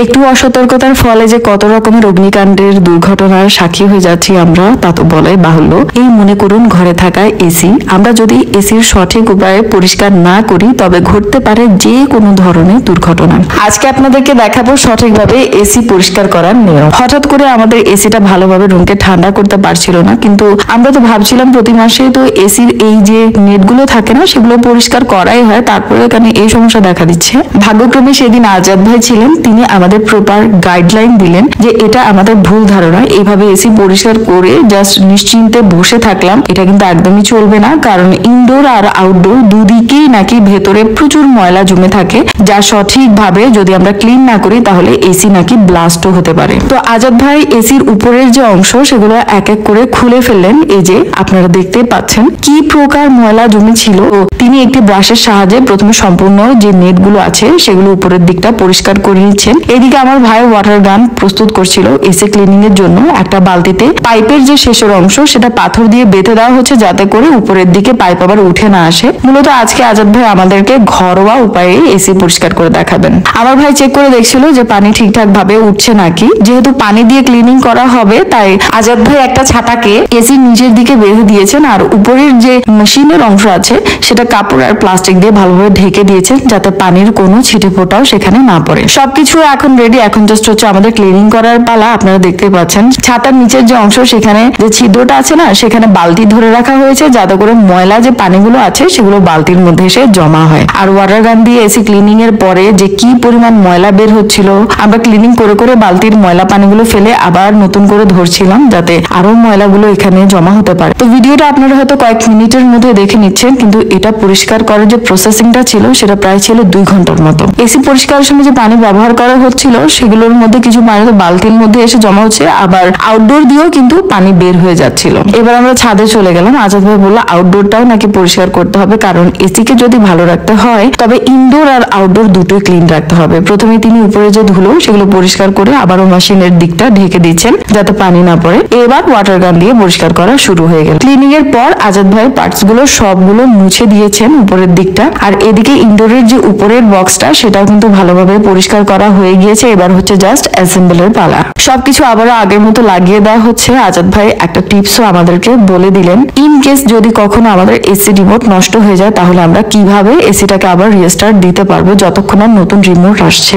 একটু অসতর্কতার ফলে যে কত রকমের অগ্নিকাণ্ডের দুর্ঘটনার সাক্ষী হয়ে যাচ্ছি আমরা তা তো বলাই বাহুল্য। এই মনে করুন ঘরে থাকা এসি, আমরা যদি এসির সঠিক উপায়ে পরিষ্কার না করি তবে ঘটতে পারে যে কোনো ধরনের দুর্ঘটনা। আজকে আপনাদেরকে দেখাবো সঠিকভাবে এসি পরিষ্কার করার নিয়ম। হঠাৎ করে আমাদের এসিটা ভালোভাবে রুমকে ঠান্ডা করতে পারছিল না, কিন্তু আমরা তো ভাবছিলাম প্রতি মাসে তো এসির এই যে নেটগুলো থাকে না সেগুলো পরিষ্কার করাই হয়, তারপরে এখানে এই সমস্যা দেখা দিচ্ছে। ভাগ্যক্রমে সেদিন আজাদ ভাই ছিলেন, তিনি আমাদের প্রপার গাইডলাইন দিলেন যে এটা আমাদের ভুল ধারণা, এইভাবে এসি পরিষ্কার করে জাস্ট নিশ্চিন্তে বসে থাকলাম এটা কিন্তু একদমই চলবে না, কারণ ইনডোর আর আউটডোর দুদিকেই নাকি ভেতরে প্রচুর ময়লা জমে থাকে, যা সঠিকভাবে যদি আমরা ক্লিন না করি তাহলে এসি নাকি ব্লাস্টও হতে পারে। তো আজাদ ভাই এসির উপরের যে অংশ সেগুলো এক এক করে খুলে ফেললেন। এই যে আপনারা দেখতে পাচ্ছেন কি প্রকার ময়লা জমে ছিল। তিনি একটি ব্রাশের সাহায্যে প্রথমে সম্পূর্ণ যে নেটগুলো আছে সেগুলো উপরের দিকটা পরিষ্কার করে নিচ্ছেন। এদিকে আমার ভাই ওয়াটার গান প্রস্তুত করছিল এসি ক্লিনিং এর জন্য। একটা বালতিতে পাইপের যে শেষের অংশ সেটা পাথর দিয়ে বেঁধে দেওয়া হচ্ছে যাতে করে উপরের দিকে পাইপ আবার উঠে না আসে। মূলত আজকে আজাদ ভাই আমাদেরকে ঘরোয়া উপায়ে এসি পরিষ্কার করে দেখাবেন। আমার ভাই চেক করে দেখছিল যে পানি ঠিকঠাক ভাবে উঠছে নাকি। যেহেতু পানি দিয়ে ক্লিনিং করা হবে তাই আজাদ ভাই একটা ছাতাকে এসির নিচের দিকে বেঁধে দিয়েছেন, আর উপরের যে মেশিনের অংশ আছে সেটা কাপড় আর প্লাস্টিক দিয়ে ভালোভাবে ঢেকে দিয়েছেন যাতে পানির কোনো ছিটে ফোঁটাও সেখানে না পড়ে। সবকিছু এখন রেডি, এখন জাস্ট হচ্ছে আমাদের ক্লিনিং করার পালা। আপনারা দেখতে পাচ্ছেন ছাতার নিচের যে অংশ সেখানে যে ছিদ্রটা আছে না সেখানে বালতি ধরে রাখা হয়েছে যাতে করে ময়লা যে পানিগুলো আছে সেগুলো বালতির মধ্যে এসে জমা হয়। আর ওয়াটার গান দিয়ে এসি ক্লিনিং এর পরে যে কি পরিমাণ ময়লা বের হচ্ছিল, আমরা ক্লিনিং করে করে বালতির ময়লা পানিগুলো ফেলে আবার নতুন করে ধরছিলাম যাতে আরো ময়লাগুলো এখানে জমা হতে পারে। তো ভিডিওটা আপনারা হয়তো কয়েক মিনিটের মধ্যে দেখে নিচ্ছেন, কিন্তু এটা পরিষ্কার করার যে প্রসেসিংটা ছিল সেটা প্রায় ছিল 2 ঘন্টার মতো। এসি পরিষ্কারের সময় যে পানি ব্যবহার করা হচ্ছিল সেগুলোর মধ্যে কিছু পানি তো বালতির মধ্যে এসে জমা হচ্ছে, আবার আউটডোর দিয়েও কিন্তু পানি বের হয়ে যাচ্ছিল। এবার আমরা ছাদে চলে গেলাম। আজাদ ভাই বললো আউটডোরটাও নাকি পরিষ্কার করতে হবে, কারণ এসিকে যদি ভালো রাখতে হয় তবে ইনডোর আর আউটডোর দুটোই ক্লিন রাখতে হবে। প্রথমে তিনি উপরে যে ধুলো সেগুলো পরিষ্কার করে আবারও মেশিনের দিকটা ঢেকে দিচ্ছেন যাতে পানি না পড়ে। এবার ওয়াটার গান দিয়ে পরিষ্কার করা শুরু হয়ে গেল। ক্লিনিং এর পর আজাদ ভাই পার্টস গুলো সবগুলো মুছে দিয়েছেন উপরের দিকটা, আর এদিকে ইনডোরের যে উপরের বক্সটা সেটাও কিন্তু ভালোভাবে পরিষ্কার করা হয়ে গিয়েছে। এবার হচ্ছে জাস্ট অ্যাসেম্বলের পালা। সবকিছু আবারও আগের মতো লাগিয়ে দেওয়া হচ্ছে। আজাদ ভাই একটা টিপসও আমাদেরকে বলে দিলেন, ইন কেস যদি কখনো আমাদের এসি রিমোট নষ্ট হয়ে যায় তাহলে আমরা কিভাবে এসিটাকে আবার রিস্টার্ট দিতে পারবো যতক্ষণ না নতুন রিমোট আসছে।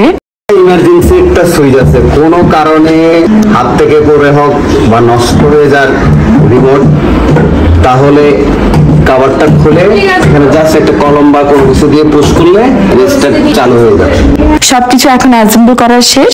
ইমার্জেন্সি একটা সুইচ আছে, কোনো কারণে হাত থেকে পড়ে হোক বা নষ্ট হয়ে যাক রিমোট, তাহলে কভারটা খুলে এখানে জাস্ট একটা কলম বা কোনো কিছু দিয়ে পুশ করলে রেজিস্টার চালু হয়ে যাবে। সবকিছু এখন অ্যাসেম্বল করা শেষ।